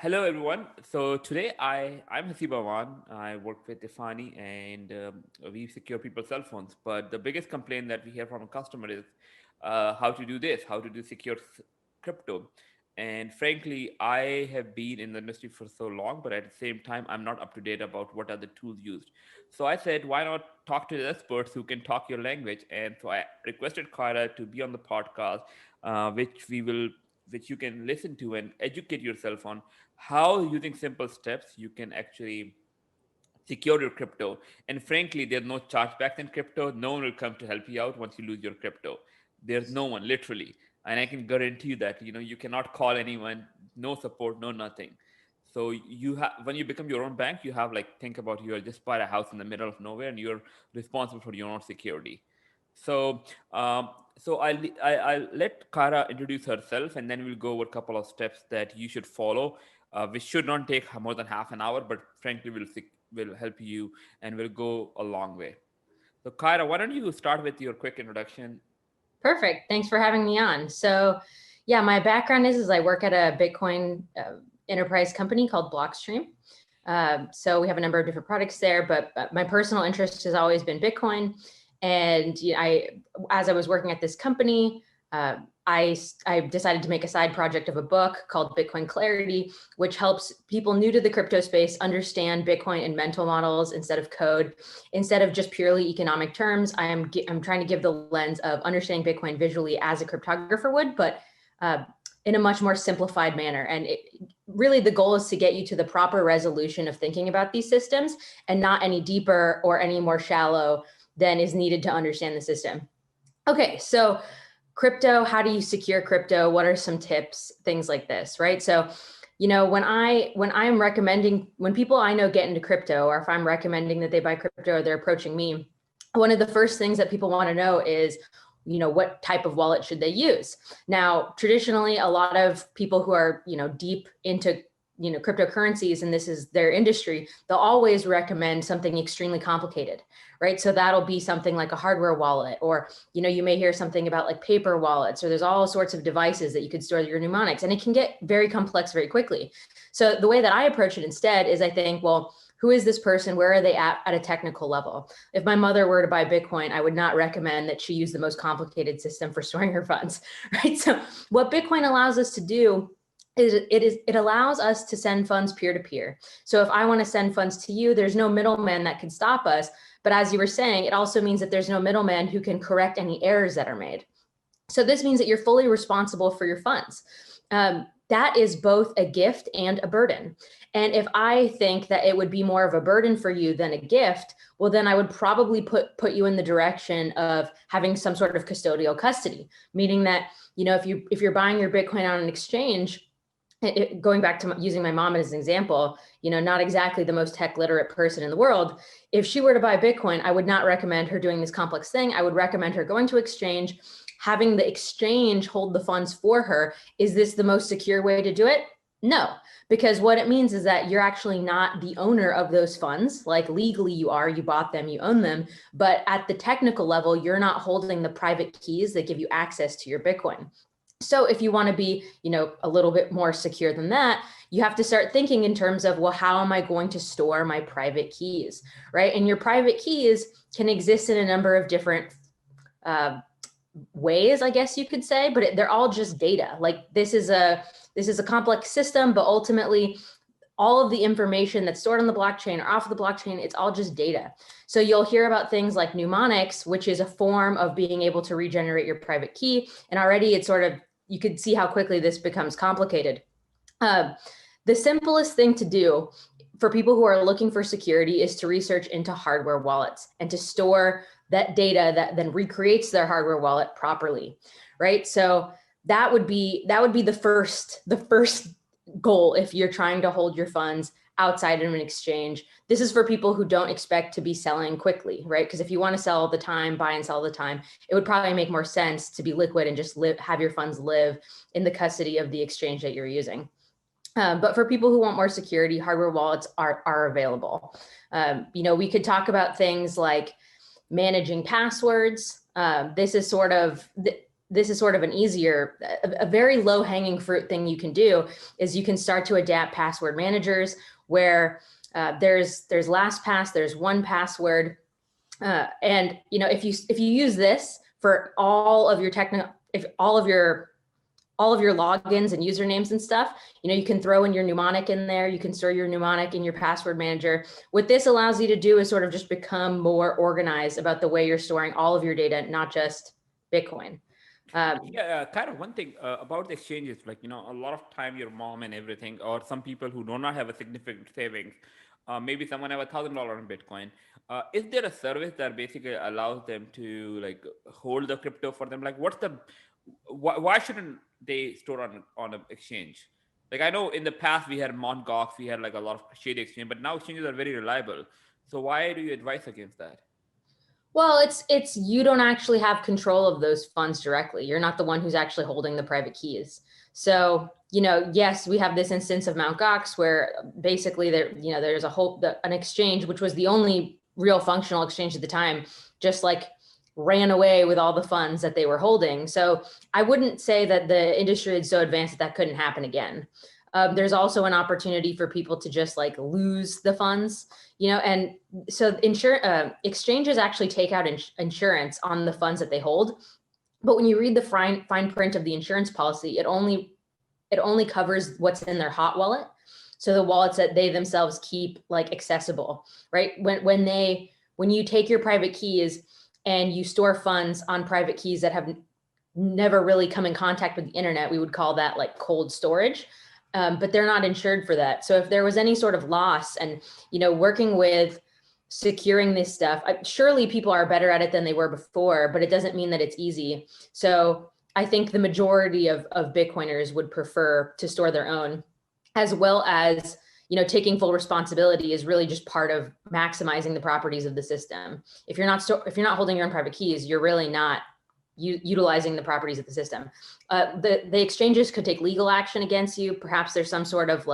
Hello, everyone. So today I'm Hasib Awan. I work with Ifani and we secure people's cell phones. But the biggest complaint that we hear from a customer is how to do this, how to do secure crypto. And frankly, I have been in the industry for so long, but at the same time, I'm not up to date about what are the tools used. So I said, why not talk to the experts who can talk your language? And so I requested Kyra to be on the podcast, which you can listen to and educate yourself on how using simple steps you can actually secure your crypto. And frankly, there's no chargebacks in crypto. No one will come to help you out once you lose your crypto. There's no one, literally. And I can guarantee you that you cannot call anyone, no support, no nothing. So you have when you become your own bank, you have like think about you are just bought a house in the middle of nowhere and you're responsible for your own security. So I'll let Kara introduce herself, and then we'll go over a couple of steps that you should follow, which should not take more than half an hour, but frankly will help you and will go a long way. So, Kyra, why don't you start with your quick introduction? Perfect. Thanks for having me on. So, yeah, my background is I work at a Bitcoin enterprise company called Blockstream. So we have a number of different products there, but my personal interest has always been Bitcoin. And as I was working at this company, I decided to make a side project of a book called Bitcoin Clarity, which helps people new to the crypto space understand Bitcoin in mental models instead of code. Instead of just purely economic terms, I'm trying to give the lens of understanding Bitcoin visually as a cryptographer would, but in a much more simplified manner. And really the goal is to get you to the proper resolution of thinking about these systems and not any deeper or any more shallow than is needed to understand the system. Okay, so crypto, how do you secure crypto? What are some tips, things like this, right? So, when people I know get into crypto, or if I'm recommending that they buy crypto or they're approaching me, one of the first things that people want to know is, what type of wallet should they use? Now, traditionally, a lot of people who are, deep into cryptocurrencies, and this is their industry, they'll always recommend something extremely complicated, right? So that'll be something like a hardware wallet, or you may hear something about like paper wallets, or there's all sorts of devices that you could store your mnemonics, and it can get very complex very quickly. So the way that I approach it instead is I think, well, who is this person? Where are they at a technical level? If my mother were to buy Bitcoin, I would not recommend that she use the most complicated system for storing her funds, right? So what Bitcoin allows us to do it allows us to send funds peer-to-peer. So if I want to send funds to you, there's no middleman that can stop us. But as you were saying, it also means that there's no middleman who can correct any errors that are made. So this means that you're fully responsible for your funds. That is both a gift and a burden. And if I think that it would be more of a burden for you than a gift, well, then I would probably put you in the direction of having some sort of custodial custody, meaning that, if you're buying your Bitcoin on an exchange, going back to using my mom as an example, not exactly the most tech literate person in the world. If she were to buy Bitcoin, I would not recommend her doing this complex thing. I would recommend her going to exchange, having the exchange hold the funds for her. Is this the most secure way to do it? No, because what it means is that you're actually not the owner of those funds. Like legally you are, you bought them, you own them. But at the technical level, you're not holding the private keys that give you access to your Bitcoin. So if you want to be, a little bit more secure than that, you have to start thinking in terms of, well, how am I going to store my private keys, right? And your private keys can exist in a number of different ways, I guess you could say, but they're all just data. Like this is a complex system, but ultimately all of the information that's stored on the blockchain or off of the blockchain, it's all just data. So you'll hear about things like mnemonics, which is a form of being able to regenerate your private key. And already it's you could see how quickly this becomes complicated. The simplest thing to do for people who are looking for security is to research into hardware wallets and to store that data that then recreates their hardware wallet properly, right? So that would be the first goal if you're trying to hold your funds outside of an exchange. This is for people who don't expect to be selling quickly, right? Because if you want to sell all the time, buy and sell all the time, it would probably make more sense to be liquid and just have your funds live in the custody of the exchange that you're using. But for people who want more security, hardware wallets are available. We could talk about things like managing passwords. This this is sort of an easier, a very low hanging fruit thing you can do is you can start to adapt password managers where there's LastPass, there's 1Password. And if you use this for all of your all of your logins and usernames and stuff, you can throw in your mnemonic in there. You can store your mnemonic in your password manager. What this allows you to do is sort of just become more organized about the way you're storing all of your data, not just Bitcoin. Kind of one thing about the exchanges, like, a lot of time your mom and everything, or some people who do not have a significant savings, maybe someone have $1,000 in Bitcoin. Is there a service that basically allows them to like hold the crypto for them? Like, why shouldn't they store on an exchange? Like, I know in the past we had Mt. Gox, we had like a lot of shady exchange, but now exchanges are very reliable. So why do you advise against that? Well, it's you don't actually have control of those funds directly. You're not the one who's actually holding the private keys. So, yes, we have this instance of Mt. Gox where basically there's an exchange, which was the only real functional exchange at the time, just like ran away with all the funds that they were holding. So I wouldn't say that the industry is so advanced that couldn't happen again. There's also an opportunity for people to just like lose the funds, and so exchanges actually take out insurance on the funds that they hold. But when you read the fine print of the insurance policy, it only covers what's in their hot wallet. So the wallets that they themselves keep like accessible, right? When you take your private keys and you store funds on private keys that have never really come in contact with the internet, we would call that like cold storage. But they're not insured for that. So if there was any sort of loss and, working with securing this stuff, surely people are better at it than they were before, but it doesn't mean that it's easy. So I think the majority of Bitcoiners would prefer to store their own, as well as, taking full responsibility is really just part of maximizing the properties of the system. If you're not holding your own private keys, you're really not utilizing the properties of the system. The exchanges could take legal action against you. Perhaps there's some sort of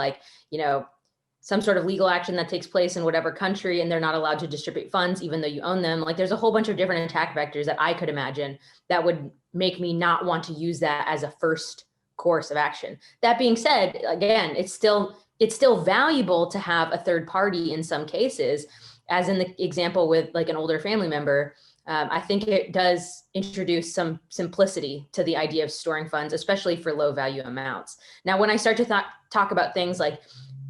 legal action that takes place in whatever country, and they're not allowed to distribute funds even though you own them. Like, there's a whole bunch of different attack vectors that I could imagine that would make me not want to use that as a first course of action. That being said, again, it's still valuable to have a third party in some cases, as in the example with like an older family member. I think it does introduce some simplicity to the idea of storing funds, especially for low value amounts. Now, when I start to talk about things like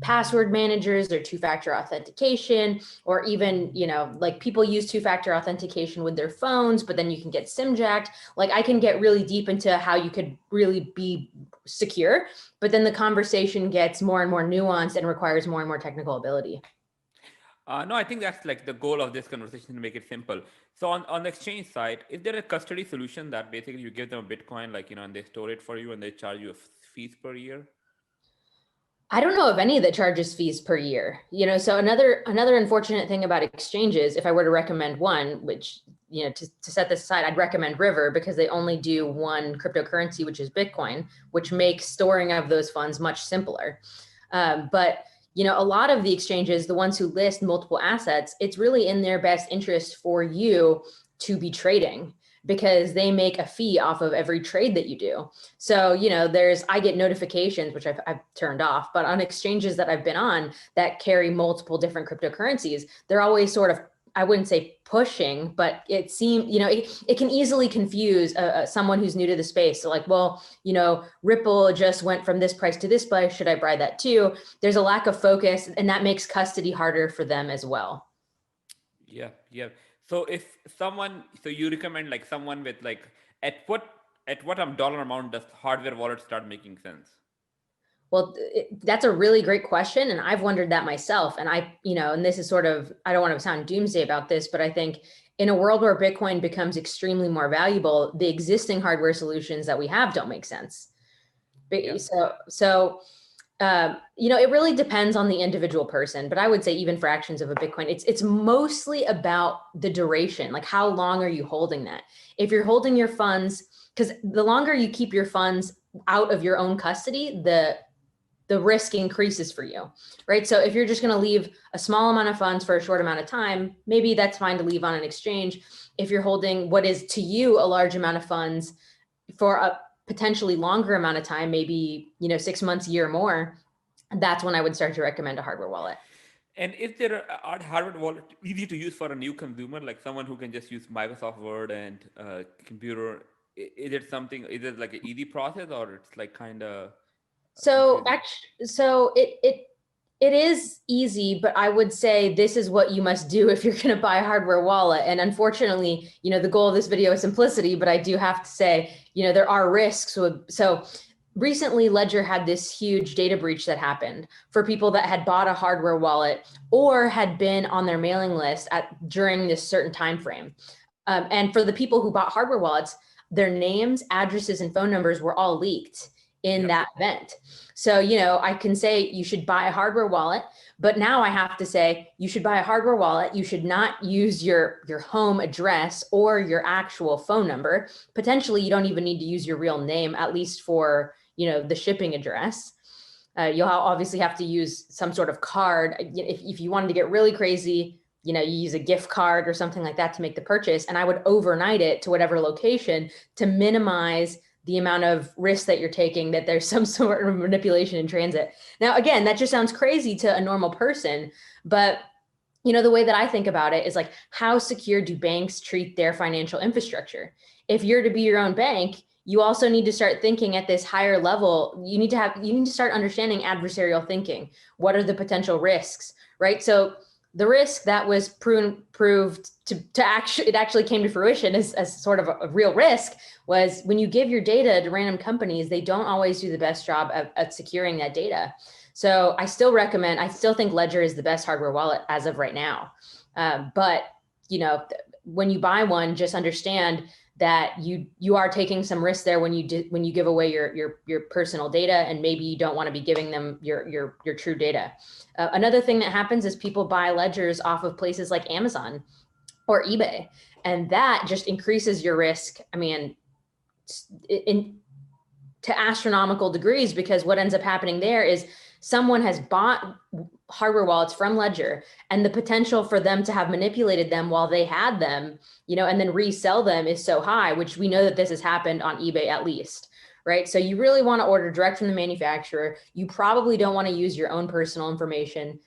password managers or two-factor authentication, or even, like people use two-factor authentication with their phones, but then you can get SIM jacked. Like, I can get really deep into how you could really be secure, but then the conversation gets more and more nuanced and requires more and more technical ability. No, I think that's like the goal of this conversation, to make it simple. So on the exchange side, is there a custody solution that basically you give them a Bitcoin, like, and they store it for you and they charge you fees per year? I don't know of any that charges fees per year. So another unfortunate thing about exchanges, if I were to recommend one, which, to set this aside, I'd recommend River, because they only do one cryptocurrency, which is Bitcoin, which makes storing of those funds much simpler. But a lot of the exchanges, the ones who list multiple assets, it's really in their best interest for you to be trading, because they make a fee off of every trade that you do. So, I get notifications, which I've turned off, but on exchanges that I've been on that carry multiple different cryptocurrencies, they're always sort of, I wouldn't say pushing, but it seems, it can easily confuse someone who's new to the space. So like, well, Ripple just went from this price to this price. Should I buy that too? There's a lack of focus, and that makes custody harder for them as well. Yeah, yeah. So so you recommend like someone with like, at what dollar amount does hardware wallet start making sense? Well, that's a really great question. And I've wondered that myself. And and this is sort of, I don't want to sound doomsday about this, but I think in a world where Bitcoin becomes extremely more valuable, the existing hardware solutions that we have don't make sense. Yeah. It really depends on the individual person, but I would say even fractions of a Bitcoin, it's mostly about the duration. Like, how long are you holding that? If you're holding your funds, because the longer you keep your funds out of your own custody, the risk increases for you, right? So if you're just going to leave a small amount of funds for a short amount of time, maybe that's fine to leave on an exchange. If you're holding what is to you a large amount of funds, for a potentially longer amount of time, maybe, 6 months, a year or more, that's when I would start to recommend a hardware wallet. And if there are hardware wallet easy to use for a new consumer, like someone who can just use Microsoft Word and computer, is it something? Is it like an easy process, or it's like kind of So confusing? actually, it is easy, but I would say this is what you must do if you're going to buy a hardware wallet. And unfortunately, the goal of this video is simplicity, but I do have to say, there are risks. So recently, Ledger had this huge data breach that happened for people that had bought a hardware wallet or had been on their mailing list during this certain time frame. And for the people who bought hardware wallets, their names, addresses, and phone numbers were all leaked in Yeah. that event. So, I can say you should buy a hardware wallet, but now I have to say you should buy a hardware wallet. You should not use your home address or your actual phone number. Potentially, you don't even need to use your real name, at least for, the shipping address. You'll obviously have to use some sort of card. If you wanted to get really crazy, you use a gift card or something like that to make the purchase. And I would overnight it to whatever location to minimize the amount of risk that you're taking, that there's some sort of manipulation in transit. Now, again, that just sounds crazy to a normal person, but the way that I think about it is like, how secure do banks treat their financial infrastructure? If you're to be your own bank, you also need to start thinking at this higher level. You need to start understanding adversarial thinking. What are the potential risks, right? So the risk that was proved to actually, it actually came to fruition as sort of a real risk, was when you give your data to random companies, they don't always do the best job at securing that data. So I still think Ledger is the best hardware wallet as of right now. But when you buy one, just understand that you are taking some risk there when you give away your personal data, and maybe you don't want to be giving them your true data. Another thing that happens is people buy ledgers off of places like Amazon or eBay, and that just increases your risk. I mean, to astronomical degrees, because what ends up happening there is someone has bought hardware wallets from Ledger, and the potential for them to have manipulated them while they had them, and then resell them is so high, which we know that this has happened on eBay at least, right? So you really want to order direct from the manufacturer. You probably don't want to use your own personal information.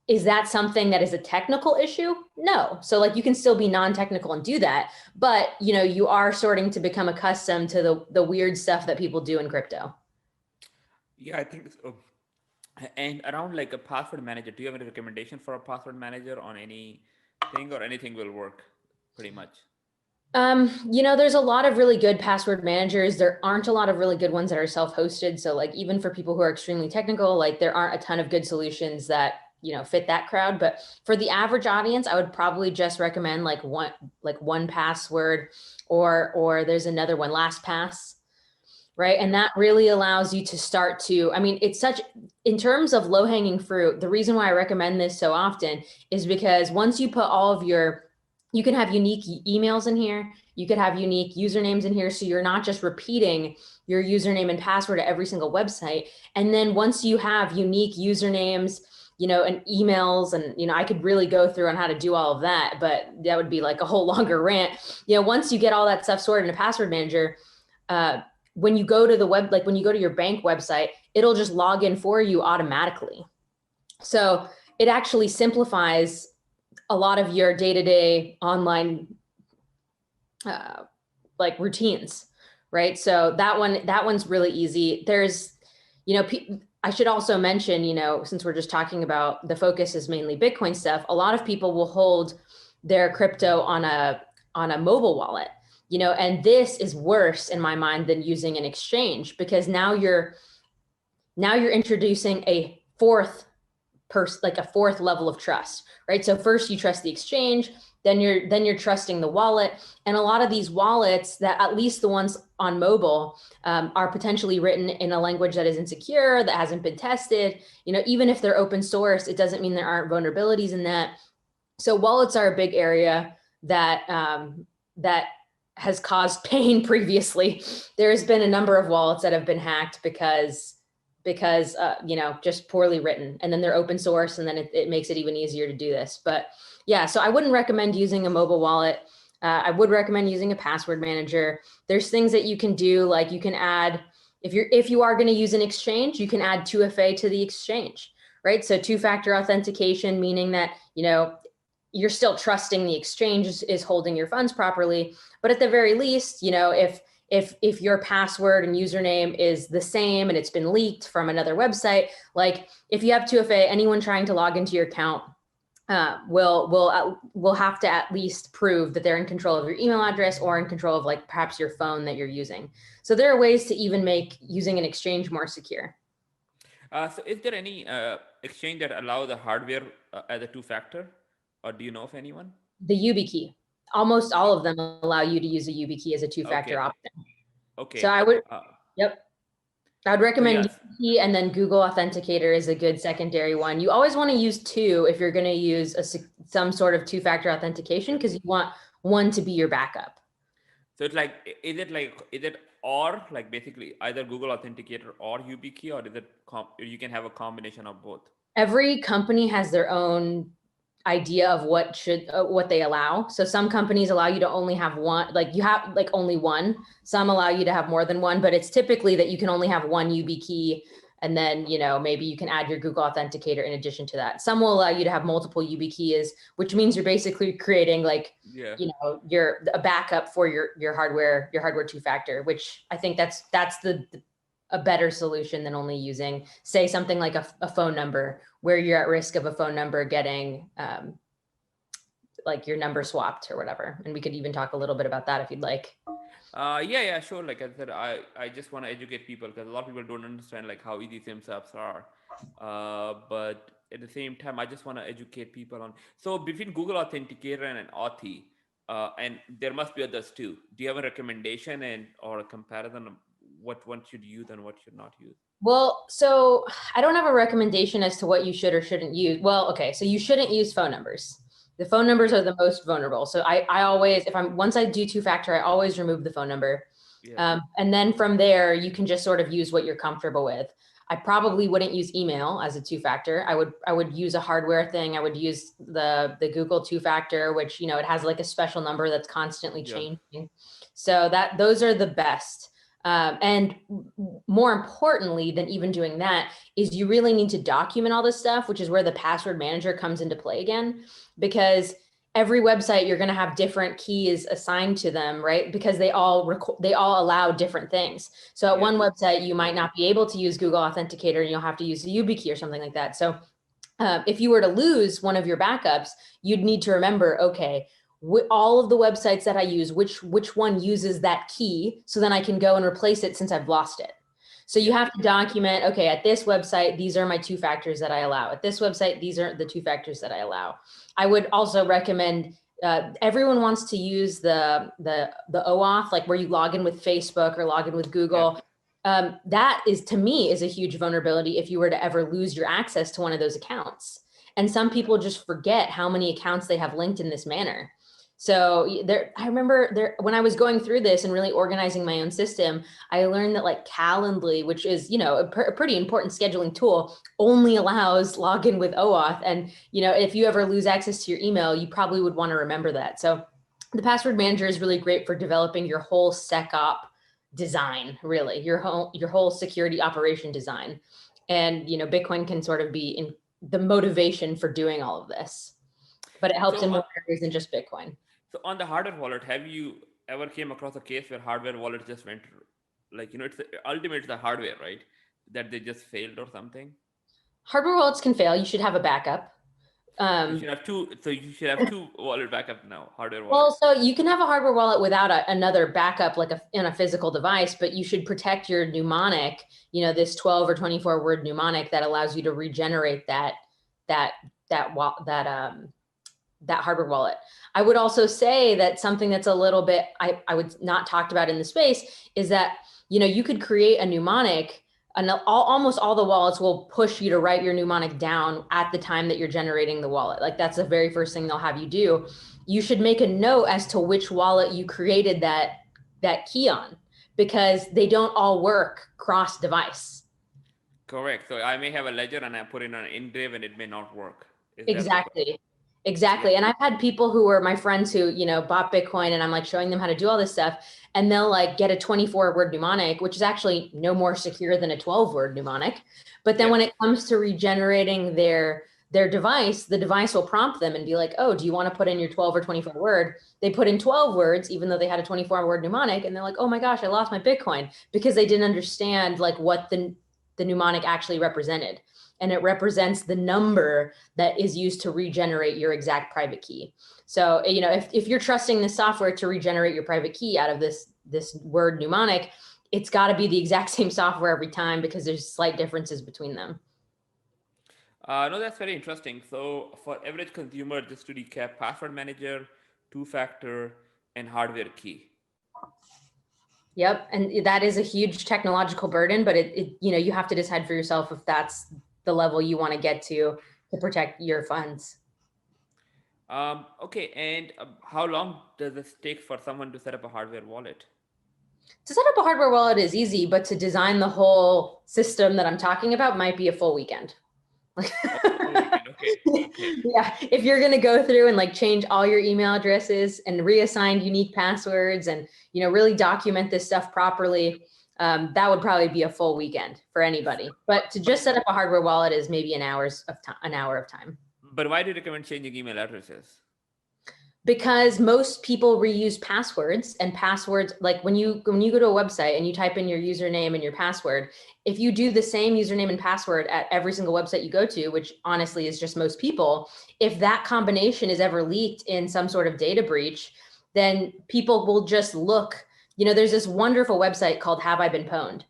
Is that something that is a technical issue? No. So like, you can still be non-technical and do that, but you are starting to become accustomed to the weird stuff that people do in crypto. Yeah, I think so. And around like a password manager, do you have any recommendation for a password manager on anything, or anything will work pretty much? There's a lot of really good password managers. There aren't a lot of really good ones that are self-hosted. So like, even for people who are extremely technical, like, there aren't a ton of good solutions that, fit that crowd. But for the average audience, I would probably just recommend like 1Password, or there's another one, LastPass, right? And that really allows you to start to, I mean, in terms of low hanging fruit, the reason why I recommend this so often is because once you put all of you can have unique emails in here. You could have unique usernames in here. So you're not just repeating your username and password at every single website. And then once you have unique usernames, and emails, and, I could really go through on how to do all of that, but that would be like a whole longer rant. Once you get all that stuff sorted in a password manager, when you go to the web, like when you go to your bank website, it'll just log in for you automatically. So it actually simplifies a lot of your day-to-day online like routines, right? So that one's really easy. There's, I should also mention, since we're just talking about the focus is mainly Bitcoin stuff, a lot of people will hold their crypto on a mobile wallet, and this is worse in my mind than using an exchange, because now you're introducing a fourth level of trust, right? So first you trust the exchange, then you're trusting the wallet. And a lot of these wallets, that at least the ones on mobile, are potentially written in a language that is insecure, that hasn't been tested. Even if they're open source, it doesn't mean there aren't vulnerabilities in that. So wallets are a big area that has caused pain previously. There's been a number of wallets that have been hacked because just poorly written, and then they're open source, and then it makes it even easier to do this. But yeah, so I wouldn't recommend using a mobile wallet. I would recommend using a password manager. There's things that you can do, like you can add, if you are going to use an exchange, you can add 2FA to the exchange, right? So two-factor authentication, meaning that, you're still trusting the exchange is holding your funds properly. But at the very least, if your password and username is the same and it's been leaked from another website, like if you have 2FA, anyone trying to log into your account will have to at least prove that they're in control of your email address or in control of like perhaps your phone that you're using. So there are ways to even make using an exchange more secure. So is there any exchange that allow the hardware as a two-factor, or do you know of anyone? The YubiKey, almost all of them allow you to use a YubiKey as a two-factor Okay. option. So Okay. I would, Uh, yep. I would so recommend yes. YubiKey, and then Google Authenticator is a good secondary one. You always want to use two if you're going to use some sort of two-factor authentication, because you want one to be your backup. So it's like, is it or like basically either Google Authenticator or YubiKey, or is it you can have a combination of both? Every company has their own idea of what they allow. So some companies allow you to only have one, like you have like only one. Some allow you to have more than one, but it's typically that you can only have one YubiKey, and then maybe you can add your Google Authenticator in addition to that. Some will allow you to have multiple YubiKeys, which means you're basically creating like Yeah. your a backup for your hardware two-factor, which I think that's a better solution than only using, say, something like a phone number, where you're at risk of a phone number getting like your number swapped or whatever. And we could even talk a little bit about that if you'd like. Yeah, sure. Like I said, I just want to educate people because a lot of people don't understand like how easy SIM swaps are. But at the same time, I just want to educate people on. So between Google Authenticator and Authy, and there must be others too. Do you have a recommendation and or a comparison of what one should use and what should not use? Well, so I don't have a recommendation as to what you should or shouldn't use. Well, okay, so you shouldn't use phone numbers. The phone numbers Yeah, are the most vulnerable. So I always, once I do two-factor, I always remove the phone number. yeah, And then from there, you can just sort of use what you're comfortable with. I probably wouldn't use email as a two-factor. I would use a hardware thing. I would use the Google two-factor, which it has like a special number that's constantly yeah. changing. So those are the best. And more importantly than even doing that is you really need to document all this stuff, which is where the password manager comes into play again, because every website you're going to have different keys assigned to them, right? Because they all allow different things. So at Yeah. one website, you might not be able to use Google Authenticator and you'll have to use a YubiKey or something like that. So if you were to lose one of your backups, you'd need to remember, okay, all of the websites that I use, which one uses that key, so then I can go and replace it since I've lost it. So you Yeah. have to document, okay, at this website, these are my two factors that I allow. At this website, these are the two factors that I allow. I would also recommend, everyone wants to use the OAuth, like where you log in with Facebook or log in with Yeah. Google. That is, to me, is a huge vulnerability if you were to ever lose your access to one of those accounts. And some people just forget how many accounts they have linked in this manner. So I remember when I was going through this and really organizing my own system, I learned that like Calendly, which is, a pretty important scheduling tool, only allows login with OAuth. And, if you ever lose access to your email, you probably would want to remember that. So the password manager is really great for developing your whole SecOp design, really, your whole security operation design. And, Bitcoin can sort of be in the motivation for doing all of this, but it helps So in on, more areas than just Bitcoin. so on the hardware wallet, have you ever came across a case where hardware wallet just went like it's ultimately the hardware, right? That they just failed or something. Hardware wallets can fail. You should have a backup. You should have two. So you should have two wallet backup now. Hardware wallet. Well, so you can have a hardware wallet without another backup, like in a physical device, but you should protect your mnemonic, this 12 or 24 word mnemonic that allows you to regenerate that hardware wallet. I would also say that something that's a little bit, I would not talked about in the space is that, you could create a mnemonic, and almost all the wallets will push you to write your mnemonic down at the time that you're generating the wallet. Like that's the very first thing they'll have you do. You should make a note as to which wallet you created that key on, because they don't all work cross device. Correct. So I may have a ledger and I put in an engrave and it may not work. Is that the question? Exactly. Exactly. Yeah. And I've had people who were my friends who, you know, bought Bitcoin and I'm like showing them how to do all this stuff. And they'll like get a 24 word mnemonic, which is actually no more secure than a 12-word mnemonic. But then Yep. when it comes to regenerating their device, the device will prompt them and be like, oh, do you want to put in your 12 or 24 word? They put in 12 words, even though they had a 24 word mnemonic. And they're like, oh my gosh, I lost my Bitcoin because they didn't understand like what the mnemonic actually represented. And it represents the number that is used to regenerate your exact private key. So, you know, if you're trusting the software to regenerate your private key out of this word mnemonic, it's got to be the exact same software every time because there's slight differences between them. No, that's very interesting. So, for average consumer, just to recap: password manager, two-factor, and hardware key. Yep. And that is a huge technological burden, but it you know, you have to decide for yourself if that's the level you want to get to protect your funds. Okay, and how long does this take for someone to set up a hardware wallet? To set up a hardware wallet is easy, but to design the whole system that I'm talking about might be a full weekend. Oh, full weekend. Okay, okay. Yeah, if you're going to go through and like change all your email addresses and reassign unique passwords and, you know, really document this stuff properly, that would probably be a full weekend for anybody. But to But just set up a hardware wallet is maybe an hour of time. but why do you recommend changing email addresses? Because most people reuse passwords, and passwords, like when you go to a website and you type in your username and your password, if you do the same username and password at every single website you go to, which honestly is just most people, if that combination is ever leaked in some sort of data breach, then people will just look. You know, there's this wonderful website called Have I Been Pwned,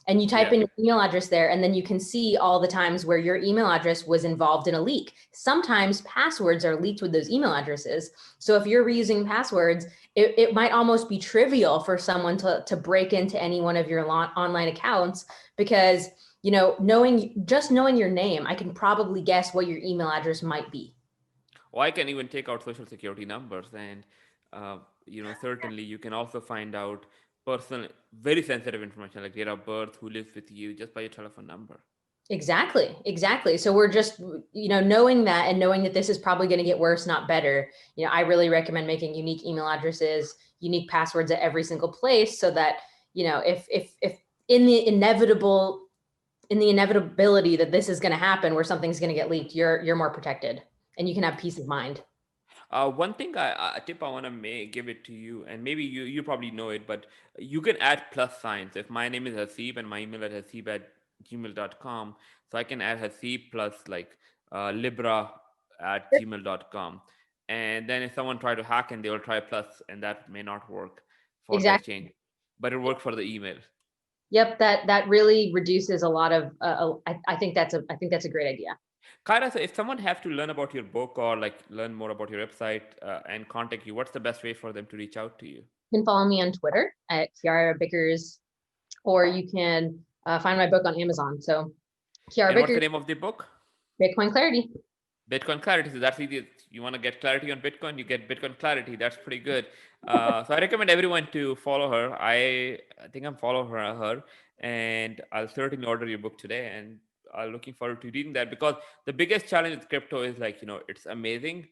and you type Yeah. in your email address there, and then you can see all the times where your email address was involved in a leak. Sometimes passwords are leaked with those email addresses. So if you're reusing passwords, it might almost be trivial for someone to break into any one of your online accounts because, you know, knowing your name, I can probably guess what your email address might be. Or I can even take out social security numbers, and uh, certainly you can also find out personal, very sensitive information like date of birth, who lives with you, just by your telephone number. Exactly, exactly. So we're just, you know, knowing that and knowing that this is probably going to get worse, not better. You know, I really recommend making unique email addresses, unique passwords at every single place so that, you know, if in the inevitability that this is going to happen where something's going to get leaked, you're more protected and you can have peace of mind. One thing, a tip I want to give it to you, and maybe you probably know it, but you can add plus signs. If my name is Hasib and my email is hasib@gmail.com, so I can add Hasib plus like Libra at gmail.com. And then if someone try to hack and they will try plus, and that may not work for that Exactly. change, but it worked for the email. Yep. That really reduces a lot of, I think that's a great idea. Kyra, so if someone have to learn about your book or like learn more about your website and contact you, what's the best way for them to reach out to you? You can follow me on Twitter at Kiara Bickers, or you can find my book on Amazon. So Kiara And what's the Bickers, name of the book? Bitcoin Clarity. Bitcoin Clarity. So that's easy. You want to get clarity on Bitcoin, you get Bitcoin Clarity. That's pretty good. So I recommend everyone to follow her. I think I'm follow her, and I'll certainly order your book today. And I'm looking forward to reading that because the biggest challenge with crypto is like it's amazing,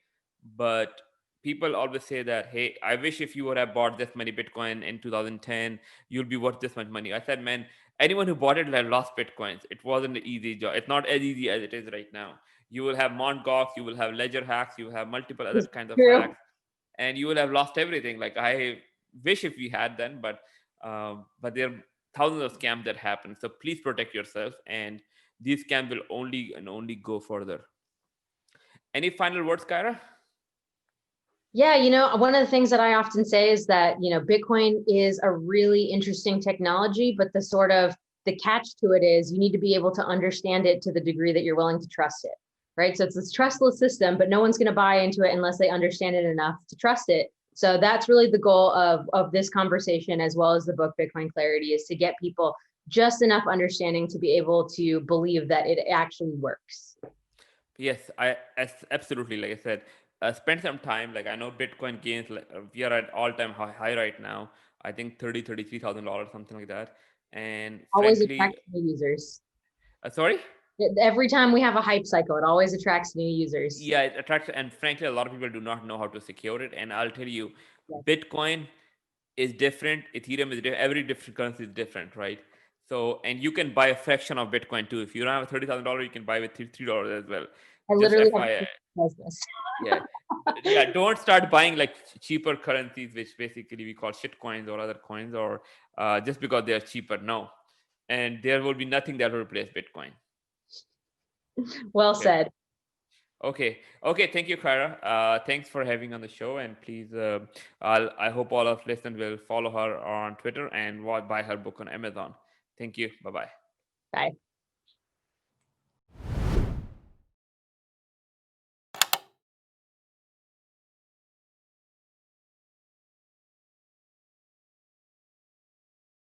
but people always say that, hey, I wish if you would have bought this many Bitcoin in 2010, you'll be worth this much money. I said, man, anyone who bought it will have lost Bitcoins. It wasn't an easy job. It's not as easy as it is right now. You will have Mt. Gox, you will have ledger hacks, you will have multiple other kinds of True. hacks, and you will have lost everything. Like I wish if we had then, but there are thousands of scams that happen. So please protect yourself, and these scams will only and only go further. Any final words, Kyra? Yeah, you know, one of the things that I often say is that, you know, Bitcoin is a really interesting technology, but the catch to it is you need to be able to understand it to the degree that you're willing to trust it, right? So it's this trustless system, but no one's going to buy into it unless they understand it enough to trust it. So that's really the goal of this conversation, as well as the book Bitcoin Clarity, is to get people just enough understanding to be able to believe that it actually works. Yes, absolutely. Like I said, spend some time. Like I know Bitcoin gains. Like we are at all-time high right now. I think $33,000, something like that. And Always frankly, attract new users. sorry. Every time we have a hype cycle, it always attracts new users. Yeah, it attracts, and frankly, a lot of people do not know how to secure it. And I'll tell you, Yes. Bitcoin is different, Ethereum is different, every different currency is different, right? So, and you can buy a fraction of Bitcoin too. If you don't have $30,000, you can buy with $3 as well. I Just literally have FYI. does this. Yeah. Yeah, don't start buying like cheaper currencies, which basically we call shit coins or other coins, or just because they are cheaper. No. And there will be nothing that will replace Bitcoin. Well Okay. said. Okay. Okay. Thank you, Kyra. Thanks for having on the show. And please, I hope all of listeners will follow her on Twitter and buy her book on Amazon. Thank you. Bye bye. Bye.